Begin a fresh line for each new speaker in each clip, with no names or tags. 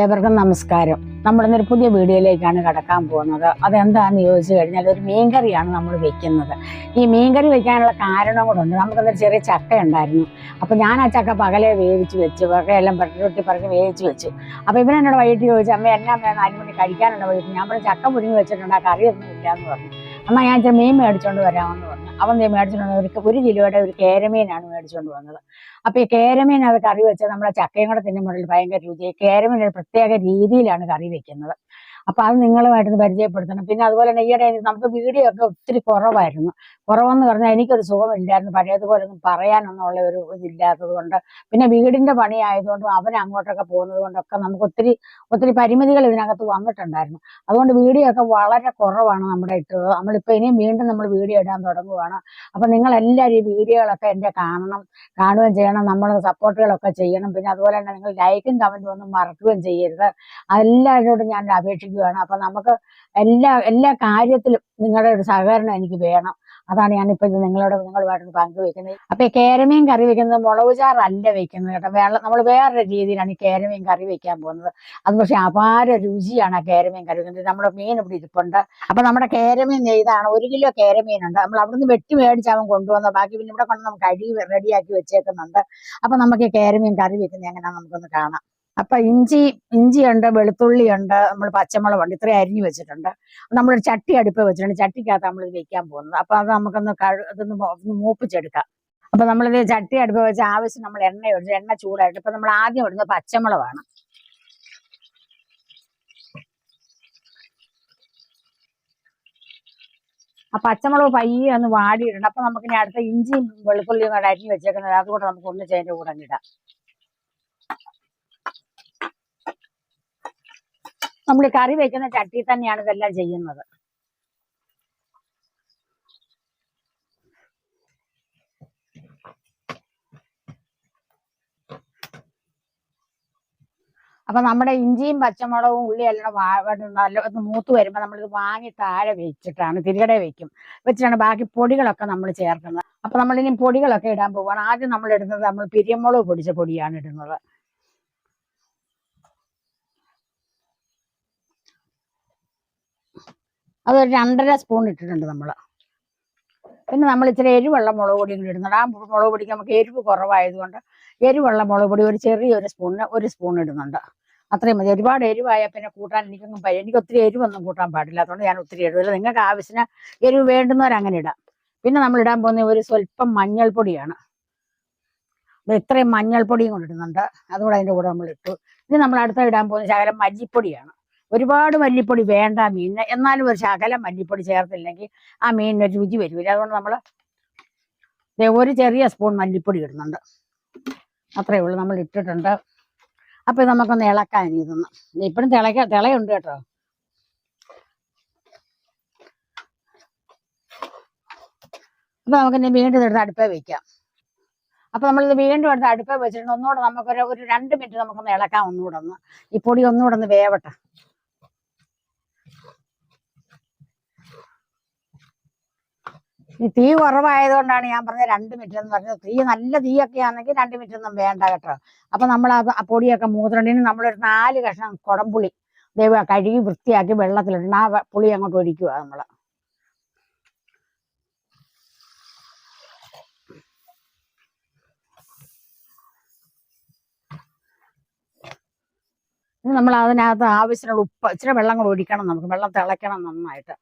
ഏവർക്കും നമസ്കാരം. നമ്മളിന്നൊരു പുതിയ വീഡിയോയിലേക്കാണ് കടക്കാൻ പോകുന്നത്. അതെന്താണെന്ന് ചോദിച്ചു കഴിഞ്ഞാൽ ഒരു മീൻകറിയാണ് നമ്മൾ വെക്കുന്നത്. ഈ മീൻകറി വെക്കാനുള്ള കാരണം കൂടെ നമുക്കൊരു ചെറിയ ചക്ക ഉണ്ടായിരുന്നു. അപ്പോൾ ഞാൻ ആ ചക്ക പകലെ വേവിച്ച് വെച്ചു, പകലെല്ലാം വെട്ടി പറക്കി വേവിച്ച് വെച്ചു. അപ്പോൾ ഇവനെന്നോട് വൈകിട്ട് ചോദിച്ചു, അമ്മ എന്നാ 4 മണി കഴിക്കാനുള്ള വൈകിട്ട്. ഞാൻ പറഞ്ഞു ചക്ക പുഴുങ്ങി വെച്ചിട്ടുണ്ട്, ആ കറിയൊന്നും ഇല്ല എന്ന് പറഞ്ഞു. അമ്മ ഞാൻ ഇച്ചിരി മീൻ മേടിച്ചുകൊണ്ട് വരാമെന്ന് പറഞ്ഞു. അവൻ മേടിച്ചുകൊണ്ട് 1 കിലോയുടെ ഒരു കേരമീനാണ് മേടിച്ചുകൊണ്ട് വന്നത്. അപ്പോൾ ഈ കേരമീൻ അത് കറി വെച്ചാൽ നമ്മുടെ ചക്കയും കൂടെ തിന്നുമ്പോൾ ഭയങ്കര രുചി. കേരമീൻ ഒരു പ്രത്യേക രീതിയിലാണ് കറി വെക്കുന്നത്. അപ്പോൾ അത് നിങ്ങളുമായിട്ടൊന്ന് പരിചയപ്പെടുത്തണം. പിന്നെ അതുപോലെ തന്നെ ഈയിടെ നമുക്ക് വീഡിയോ ഒക്കെ ഒത്തിരി കുറവെന്ന് പറഞ്ഞാൽ എനിക്കൊരു സുഖമില്ലായിരുന്നു, പഴയതുപോലെ ഒന്നും പറയാനൊന്നുള്ള ഒരു ഇതില്ലാത്തത് കൊണ്ട്. പിന്നെ വീടിന്റെ പണി ആയതുകൊണ്ടും അവൻ അങ്ങോട്ടൊക്കെ പോകുന്നത് കൊണ്ടൊക്കെ നമുക്ക് ഒത്തിരി പരിമിതികൾ ഇതിനകത്ത് വന്നിട്ടുണ്ടായിരുന്നു. അതുകൊണ്ട് വീഡിയോ ഒക്കെ വളരെ കുറവാണ് നമ്മുടെ ഇട്ടത്. നമ്മളിപ്പോൾ ഇനിയും വീണ്ടും നമ്മൾ വീഡിയോ ഇടാൻ തുടങ്ങുകയാണ്. അപ്പം നിങ്ങളെല്ലാവരും ഈ വീഡിയോകളൊക്കെ എൻ്റെ കാണുകയും ചെയ്യണം, നമ്മൾ സപ്പോർട്ടുകളൊക്കെ ചെയ്യണം. പിന്നെ അതുപോലെ തന്നെ നിങ്ങൾ ലൈക്കും കമൻറ്റും ഒന്നും മറക്കുകയും ചെയ്യരുത്. അതെല്ലാവരോടും ഞാൻ അപേക്ഷിക്കുകയാണ്. അപ്പം നമുക്ക് എല്ലാ കാര്യത്തിലും നിങ്ങളുടെ ഒരു സഹകരണം എനിക്ക് വേണം. അതാണ് ഞാനിപ്പോൾ ഇത് നിങ്ങളുമായിട്ട് പങ്കുവെക്കുന്നത്. അപ്പം ഈ കേരമീൻ കറി വെക്കുന്നത് മുളക് ചാറല്ല വെക്കുന്നത് കേട്ടോ. നമ്മൾ വേറൊരു രീതിയിലാണ് ഈ കേരമീൻ കറി വെക്കാൻ പോകുന്നത്. അത് പക്ഷേ അപാര രുചിയാണ് ആ കേരമീൻ കറി വെക്കുന്നത്. നമ്മുടെ മീൻ ഇവിടെ ഇരിപ്പുണ്ട്. അപ്പം നമ്മുടെ കേരമീൻ ഇതാണ്, 1 കിലോ കേരമീനുണ്ട്. നമ്മൾ അവിടുന്ന് വെട്ടി മേടിച്ച് അവൻ കൊണ്ടുവന്ന ബാക്കി പിന്നെ ഇവിടെ കൊണ്ട് നമുക്ക് കഴുകി റെഡിയാക്കി വെച്ചേക്കുന്നുണ്ട്. അപ്പം നമുക്ക് ഈ കേരമീൻ കറി വെക്കുന്നത് എങ്ങനെയാണെന്ന് നമുക്കൊന്ന് കാണാം. അപ്പൊ ഇഞ്ചിയുണ്ട്, വെളുത്തുള്ളിയുണ്ട്, നമ്മൾ പച്ചമുളകുണ്ട്, ഇത്രയും അരിഞ്ഞു വെച്ചിട്ടുണ്ട്. നമ്മളൊരു ചട്ടി അടുപ്പ് വെച്ചിട്ടുണ്ട്. ചട്ടിക്കകത്ത് നമ്മൾ ഇത് വെക്കാൻ പോകുന്നത്. അപ്പൊ അത് നമുക്കൊന്ന് മൂപ്പിച്ചെടുക്കാം. അപ്പൊ നമ്മളിത് ചട്ടി അടുപ്പ് വെച്ച് ആവശ്യം നമ്മൾ എണ്ണ ഒഴിച്ച്, എണ്ണ ചൂടായിട്ട് ഇപ്പൊ നമ്മൾ ആദ്യം ഇടുന്നത് പച്ചമുളകാണ്. ആ പച്ചമുളക് പയ്യെ ഒന്ന് വാടിയിടണം. അപ്പൊ നമുക്കിനി അടുത്ത ഇഞ്ചിയും വെളുത്തുള്ളിയും കൂടെ അരിഞ്ഞു വെച്ചേക്കുന്നത് അതുകൂടെ നമുക്ക് ഒന്നിച്ച് അതിന്റെ കൂടെ ഇടാം. നമ്മൾ കറി വെക്കുന്ന ചട്ടിയിൽ തന്നെയാണ് ഇതെല്ലാം ചെയ്യുന്നത്. അപ്പൊ നമ്മുടെ ഇഞ്ചിയും പച്ചമുളകും ഉള്ളിയെല്ലാം നല്ല ഒന്ന് മൂത്ത് വരുമ്പോൾ നമ്മളിത് വാങ്ങി താഴെ വെച്ചിട്ടാണ് തിരികടെ വെച്ചിട്ടാണ് ബാക്കി പൊടികളൊക്കെ നമ്മൾ ചേർക്കുന്നത്. അപ്പൊ നമ്മളിനി പൊടികളൊക്കെ ഇടാൻ പോവുകയാണ്. ആദ്യം നമ്മൾ ഇടുന്നത് നമ്മൾ പിരിയമുളക് പൊടിച്ച പൊടിയാണ് ഇടുന്നത്. അതൊരു 2.5 സ്പൂൺ ഇട്ടിട്ടുണ്ട് നമ്മൾ. പിന്നെ നമ്മൾ ഇച്ചിരി എരിവുള്ള മുളക് പൊടിയും കൂടി ഇടുന്നുണ്ട്. ആ മുളക് പൊടിക്ക് നമുക്ക് എരിവ് കുറവായതുകൊണ്ട് എരിവുള്ള മുളക് പൊടി ഒരു ചെറിയൊരു സ്പൂണിന് 1 സ്പൂൺ ഇടുന്നുണ്ട്. അത്രയും മതി. ഒരുപാട് എരിവായാൽ പിന്നെ കൂട്ടാൻ എനിക്ക് ഒത്തിരി എരിവൊന്നും കൂട്ടാൻ പാടില്ല. അതുകൊണ്ട് ഞാൻ ഒത്തിരി ഇടുന്നില്ല. നിങ്ങൾക്ക് ആവശ്യത്തിന് എരിവ് വേണ്ടുന്നവരങ്ങനെ ഇടാം. പിന്നെ നമ്മൾ ഇടാൻ പോകുന്ന ഒരു സ്വല്പം മഞ്ഞൾപ്പൊടിയാണ്. ഇത്രയും മഞ്ഞൾപ്പൊടിയും കൂടി ഇടുന്നുണ്ട്. അതുകൂടെ അതിൻ്റെ കൂടെ നമ്മൾ ഇട്ടു. ഇനി നമ്മൾ അടുത്ത ഇടാൻ പോകുന്ന ശകലം മല്ലിപ്പൊടിയാണ്. ഒരുപാട് മല്ലിപ്പൊടി വേണ്ട മീനിന്, എന്നാലും ഒരു ശകലം മല്ലിപ്പൊടി ചേർത്തില്ലെങ്കിൽ ആ മീനിന് രുചി വരില്ല. അതുകൊണ്ട് നമ്മൾ ഒരു ചെറിയ സ്പൂൺ മല്ലിപ്പൊടി ഇടുന്നുണ്ട്. അത്രയേ ഉള്ളൂ, നമ്മൾ ഇട്ടിട്ടുണ്ട്. അപ്പൊ നമുക്കൊന്ന് ഇളക്കാൻ ഇതൊന്ന്. ഇപ്പോഴും തിളയുണ്ട് കേട്ടോ. അപ്പൊ നമുക്കിനി വീണ്ടും എടുത്ത് അടുപ്പേ വെക്കാം. അപ്പൊ നമ്മളിത് വീണ്ടും എടുത്ത് അടുപ്പേ വെച്ചിട്ടുണ്ട്. ഒന്നുകൂടെ നമുക്കൊരു 2 മിനിറ്റ് നമുക്കൊന്ന് ഇളക്കാം. ഒന്നുകൂടെ ഈ പൊടി ഒന്നുകൂടെ ഒന്ന് വേവട്ടെ. ഈ തീ കുറവായതുകൊണ്ടാണ് ഞാൻ പറഞ്ഞത് 2 മിനിറ്റ് എന്ന് പറഞ്ഞത്. നല്ല തീയൊക്കെ ആണെങ്കിൽ 2 മിനിറ്റ് ഒന്നും വേണ്ട കേട്ടോ. അപ്പൊ നമ്മൾ ആ പൊടിയൊക്കെ മൂത്രണ്ടിന് നമ്മളൊരു 4 കഷ്ണം കുടംപുളി കഴുകി വൃത്തിയാക്കി വെള്ളത്തിലിടണം. ആ പുളി അങ്ങോട്ട് ഒഴിക്കുക നമ്മൾ. ഇനി നമ്മൾ അതിനകത്ത് ആവശ്യമുള്ള ഉപ്പ്, ഇച്ചിരി വെള്ളം കൂടെ ഒഴിക്കണം. നമുക്ക് വെള്ളം തിളയ്ക്കണം നന്നായിട്ട്.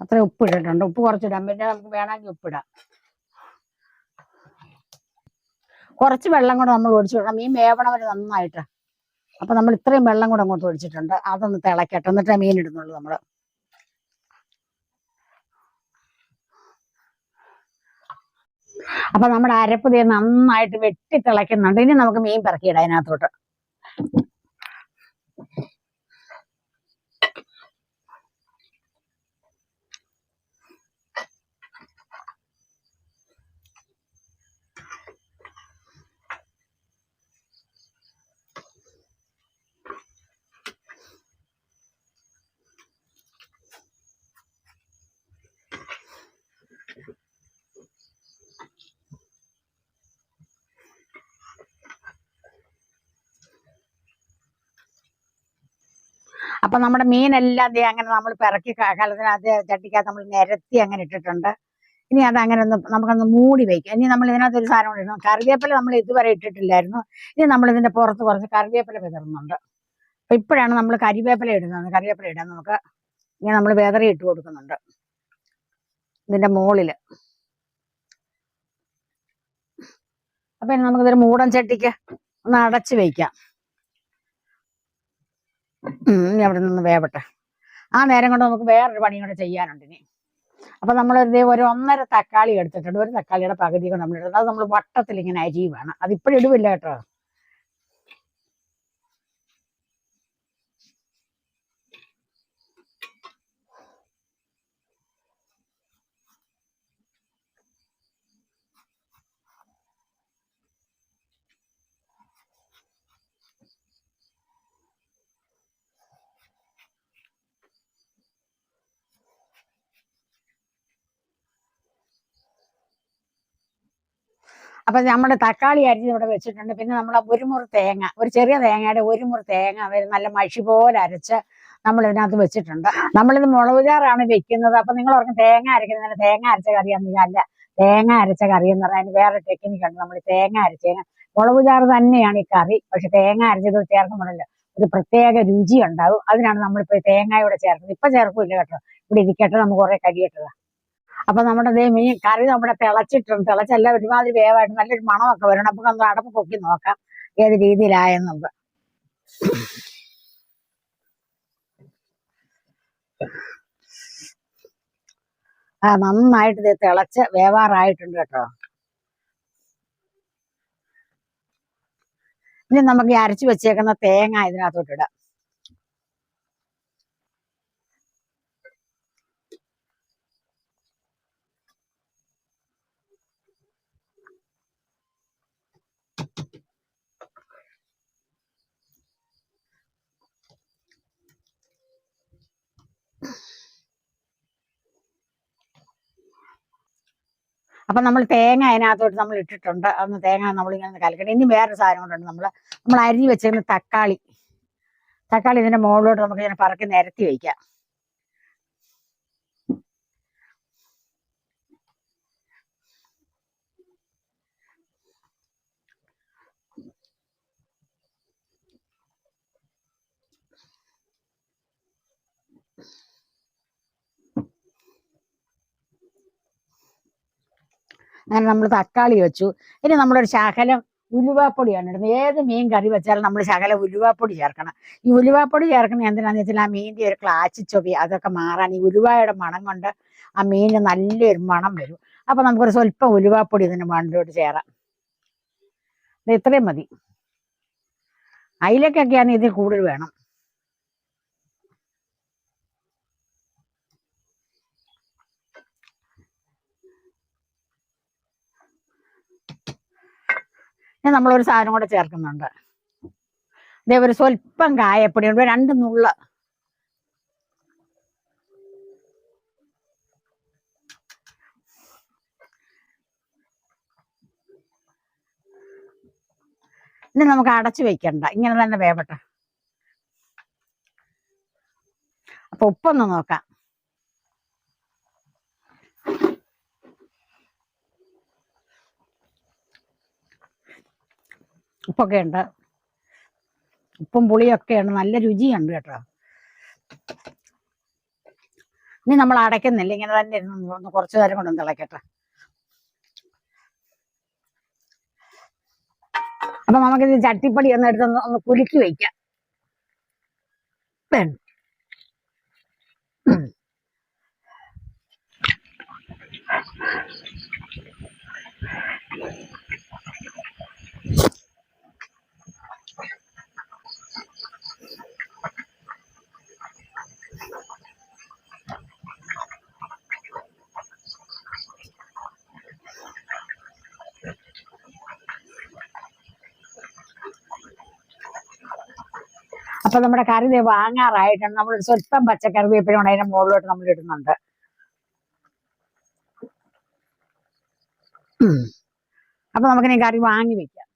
അത്ര ഉപ്പ് ഇട്ടിട്ടുണ്ട്. ഉപ്പ് കുറച്ചിടാം, പിന്നെ നമുക്ക് വേണമെങ്കിൽ ഉപ്പിടാം. കുറച്ച് വെള്ളം കൂടെ നമ്മൾ ഒഴിച്ചു വിടണം, മീൻ വേവണവർ നന്നായിട്ട്. അപ്പൊ നമ്മൾ ഇത്രയും വെള്ളം കൂടെ അങ്ങോട്ട് ഒഴിച്ചിട്ടുണ്ട്. അതൊന്ന് തിളക്കട്ടെ, എന്നിട്ടേ മീൻ ഇടുന്നുള്ളൂ നമ്മൾ. അപ്പൊ നമ്മുടെ അരപ്പ് നന്നായിട്ട് വെട്ടി തിളയ്ക്കുന്നുണ്ട്. ഇനി നമുക്ക് മീൻ പിറക്കിയിടാം അതിനകത്തോട്ട്. അപ്പൊ നമ്മുടെ മീനെല്ലാം ദേ അങ്ങനെ നമ്മൾ പിറക്കി കലത്തിനകത്ത് ചട്ടിക്കകത്ത് നമ്മൾ നിരത്തി അങ്ങനെ ഇട്ടിട്ടുണ്ട്. ഇനി അത് അങ്ങനെ ഒന്ന് നമുക്കൊന്ന് മൂടി വയ്ക്കാം. ഇനി നമ്മൾ ഇതിനകത്ത് ഒരു സാധനം കൂടി ഇടണം. കറിവേപ്പില നമ്മൾ ഇതുവരെ ഇട്ടിട്ടില്ലായിരുന്നു. ഇനി നമ്മൾ ഇതിന്റെ പുറത്ത് കുറച്ച് കറിവേപ്പില വിതറുന്നുണ്ട്. അപ്പൊ ഇപ്പോഴാണ് നമ്മൾ കരിവേപ്പില ഇടുന്നത്. കറിവേപ്പില ഇടാൻ നമുക്ക് ഇങ്ങനെ നമ്മൾ വിതറി ഇട്ട് കൊടുക്കുന്നുണ്ട് ഇതിന്റെ മുകളില്. അപ്പൊ ഇനി നമുക്കിതൊരു മൂടൻ ചട്ടിക്ക് ഒന്ന് അടച്ചു വെക്കാം. ഇനി അവിടെ നിന്ന് വേവട്ടെ. ആ നേരം കൊണ്ട് നമുക്ക് വേറൊരു പണിയും കൂടെ ചെയ്യാനുണ്ട് ഇനി. അപ്പൊ നമ്മൾ ഒരു 1.5 തക്കാളി എടുത്തിട്ടുണ്ട്. ഒരു തക്കാളിയുടെ പകുതി കൊണ്ട് നമ്മൾ ഇടുന്നത്. അത് നമ്മൾ വട്ടത്തിൽ ഇങ്ങനെ അരിയുവാണ്. അതിപ്പോഴും ഇടുവില്ല കേട്ടോ. അപ്പൊ നമ്മുടെ തക്കാളി അരിഞ്ഞ് ഇവിടെ വെച്ചിട്ടുണ്ട്. പിന്നെ നമ്മൾ ഒരു മുറി തേങ്ങ, ഒരു ചെറിയ തേങ്ങയുടെ ഒരു മുറി തേങ്ങ നല്ല മഷി പോലെ അരച്ച് നമ്മൾ ഇതിനകത്ത് വെച്ചിട്ടുണ്ട്. നമ്മളിത് മുളക് ചാറാണ് വെക്കുന്നത്. അപ്പൊ നിങ്ങൾ ഓർക്കും തേങ്ങ അരയ്ക്കുന്നത് തേങ്ങ അരച്ച കറിയാണെന്നില്ല. അല്ല, തേങ്ങ അരച്ച കറി എന്ന് പറഞ്ഞാൽ അതിന് വേറെ ടെക്നിക്കുണ്ട്. നമ്മൾ തേങ്ങ അരച്ചതിന് മുളക് ചാറ് തന്നെയാണ് ഈ കറി. പക്ഷെ തേങ്ങ അരച്ചത് ചേർക്കുമ്പോഴല്ലോ ഒരു പ്രത്യേക രുചി ഉണ്ടാവും. അതിനാണ് നമ്മളിപ്പോ തേങ്ങയോടെ ചേർക്കുന്നത്. ഇപ്പൊ ചേർക്കില്ല കേട്ടോ. ഇവിടെ ഇരിക്കട്ടെ, നമുക്ക് കുറെ കരിയിട്ടതാ. അപ്പൊ നമ്മുടെ മീൻ കറി നമ്മുടെ തിളച്ചിട്ടുണ്ട്. തിളച്ചല്ല, ഒരുമാതിരി വേവായിട്ട് നല്ലൊരു മണമൊക്കെ വരണം. അപ്പൊ നമ്മൾ അടപ്പ് പൊക്കി നോക്കാം ഏത് രീതിയിലായെന്നുണ്ട്. നന്നായിട്ട് ഇത് തിളച്ച് വേവാറായിട്ടുണ്ട് കേട്ടോ. ഇനി നമുക്ക് ഈ അരച്ചു വെച്ചേക്കുന്ന തേങ്ങ ഇതിനകത്തോട്ട് ഇടാം. അപ്പൊ നമ്മൾ തേങ്ങ അതിനകത്തോട്ട് നമ്മൾ ഇട്ടിട്ടുണ്ട്. അന്ന് തേങ്ങ നമ്മളിങ്ങനെ കലക്കട്ടെ. ഇനി വേറൊരു സാധനം കൊണ്ടുണ്ട്. നമ്മൾ അരിഞ്ഞ് വെച്ചിരുന്ന തക്കാളി ഇതിന്റെ മുകളിലോട്ട് നമുക്ക് ഇങ്ങനെ പറക്കി നിരത്തി വയ്ക്കാം. അങ്ങനെ നമ്മൾ തക്കാളി വെച്ചു. ഇനി നമ്മളൊരു ശകലം ഉലുവാപ്പൊടിയാണ് ഇടുന്നത്. ഏത് മീൻ കറി വെച്ചാലും നമ്മൾ ശകലം ഉലുവാപ്പൊടി ചേർക്കണം. ഈ ഉലുവാപ്പൊടി ചേർക്കുന്നത് എന്തിനാന്ന് വെച്ചാൽ ആ മീനിന്റെ ഒരു ക്ലാച്ചി ചൊവി അതൊക്കെ മാറാൻ ഈ ഉലുവായുടെ മണം കൊണ്ട് ആ മീനിന് നല്ലൊരു മണം വരും. അപ്പൊ നമുക്കൊരു സ്വല്പം ഉലുവാപ്പൊടി ഇതിന് മണ്ടിലോട്ട് ചേരാം. ഇത് ഇത്രയും മതി. അയിലക്കൊക്കെയാണ് ഇതിൽ കൂടുതൽ വേണം. ഇനി നമ്മളൊരു സാധനം കൂടെ ചേർക്കുന്നുണ്ട്. ഇതേപോലെ സ്വല്പം കായപ്പൊടി ഉണ്ട്, 2 നുള്ള. ഇനി നമുക്ക് അടച്ചു വെക്കണ്ട, ഇങ്ങനെ തന്നെ വേവട്ടെ. അപ്പൊ ഉപ്പൊന്ന് നോക്കാം. ഉപ്പൊക്കെ ഉണ്ട്, ഉപ്പും പുളിയൊക്കെയാണ്, നല്ല രുചിയുണ്ട് കേട്ടോ. ഇനി നമ്മൾ അടയ്ക്കുന്നില്ല, ഇങ്ങനെ തന്നെ ഇരുന്ന് കുറച്ചു നേരം കൊണ്ടൊന്ന് തിളക്കട്ടെ. അപ്പൊ നമുക്കിത് ചട്ടിപ്പടി ഒന്ന് എടുത്തൊന്ന് കുലുക്കി വയ്ക്കാം. അപ്പൊ നമ്മുടെ കറി വാങ്ങാറായിട്ടാണ്. നമ്മൾ സ്വല്പം പച്ചക്കറിവേപ്പില കൊണ്ട് അതിന്റെ മുകളിലോട്ട് നമ്മൾ ഇടുന്നുണ്ട്. അപ്പൊ നമുക്കിനി കറി വാങ്ങി വെക്കാം.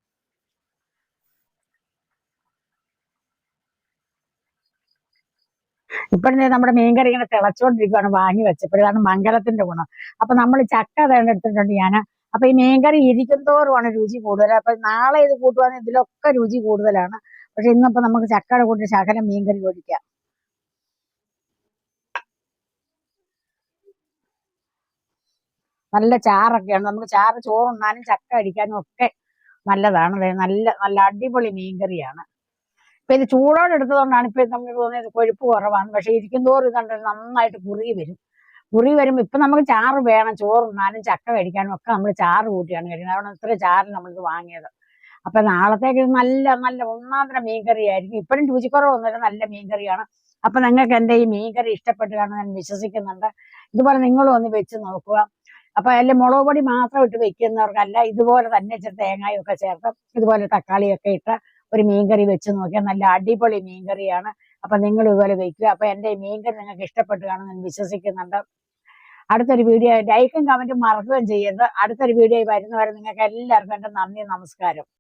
ഇപ്പോഴത്തെ നമ്മുടെ മീൻകറി ഇങ്ങനെ തിളച്ചോണ്ടിരിക്കുകയാണ് വാങ്ങി വെച്ചപ്പോഴാണ് മംഗലത്തിന്റെ ഗുണം. അപ്പൊ നമ്മൾ ചക്ക തേടെടുത്തിട്ടുണ്ട് ഞാൻ. അപ്പൊ ഈ മീൻകറി ഇരിക്കുന്തോറുമാണ് രുചി കൂടുതൽ. അപ്പൊ നാളെ ഇത് കൂട്ടുവാണെങ്കിൽ ഇതിലൊക്കെ രുചി കൂടുതലാണ്. പക്ഷെ ഇന്നിപ്പോ നമുക്ക് ചക്കയുടെ കൂട്ടി ശകലം മീൻകറി ഒഴിക്കാം. നല്ല ചാറൊക്കെയാണ്. നമുക്ക് ചാറ് ചോറുണ്ണാനും ചക്ക അടിക്കാനും ഒക്കെ നല്ലതാണ്. നല്ല നല്ല അടിപൊളി മീൻകറിയാണ്. ഇപ്പൊ ഇത് ചൂടോടെ എടുത്തതുകൊണ്ടാണ് ഇപ്പൊ നമുക്ക് തോന്നിയത് കൊഴുപ്പ് കുറവാണ്. പക്ഷെ ഇരിക്കുന്തോറും ഇതുണ്ട് നന്നായിട്ട് കുറുകി വരും. കുറുകി വരുമ്പോ ഇപ്പൊ നമുക്ക് ചാറ് വേണം, ചോറുണ്ണാനും ചക്ക കഴിക്കാനും ഒക്കെ നമ്മൾ ചാറ് കൂട്ടിയാണ് കഴിക്കുന്നത്. അതുകൊണ്ട് ഇത്ര ചാറിൽ നമ്മളിത് വാങ്ങിയത്. അപ്പൊ നാളത്തേക്ക് ഇത് നല്ല നല്ല ഒന്നാന്തരം മീൻകറി ആയിരിക്കും. ഇപ്പോഴും രുചിക്കുറവൊന്നുമില്ല, നല്ല മീൻകറിയാണ്. അപ്പൊ നിങ്ങൾക്ക് എന്റെ ഈ മീൻകറി ഇഷ്ടപ്പെട്ട് കാണുമെന്ന് ഞാൻ വിശ്വസിക്കുന്നുണ്ട്. ഇതുപോലെ നിങ്ങളും ഒന്ന് വെച്ച് നോക്കുക. അപ്പൊ അതിൽ മുളക് പൊടി മാത്രം ഇട്ട് വെക്കുന്നവർക്കല്ല, ഇതുപോലെ തന്നെ ഇച്ചിരി തേങ്ങയും ഒക്കെ ചേർത്ത് ഇതുപോലെ തക്കാളിയൊക്കെ ഇട്ട് ഒരു മീൻകറി വെച്ച് നോക്കിയാൽ നല്ല അടിപൊളി മീൻകറിയാണ്. അപ്പൊ നിങ്ങൾ ഇതുപോലെ വെക്കുക. അപ്പൊ എന്റെ ഈ മീൻകറി നിങ്ങൾക്ക് ഇഷ്ടപ്പെട്ട് കാണുമെന്ന് ഞാൻ വിശ്വസിക്കുന്നുണ്ട്. അടുത്തൊരു വീഡിയോ ലൈക്കും കമന്റും മറക്കുകയും ചെയ്യരുത്. അടുത്തൊരു വീഡിയോ വരുന്നവരെ നിങ്ങൾക്ക് എല്ലാവർക്കും എന്റെ നന്ദി, നമസ്കാരം.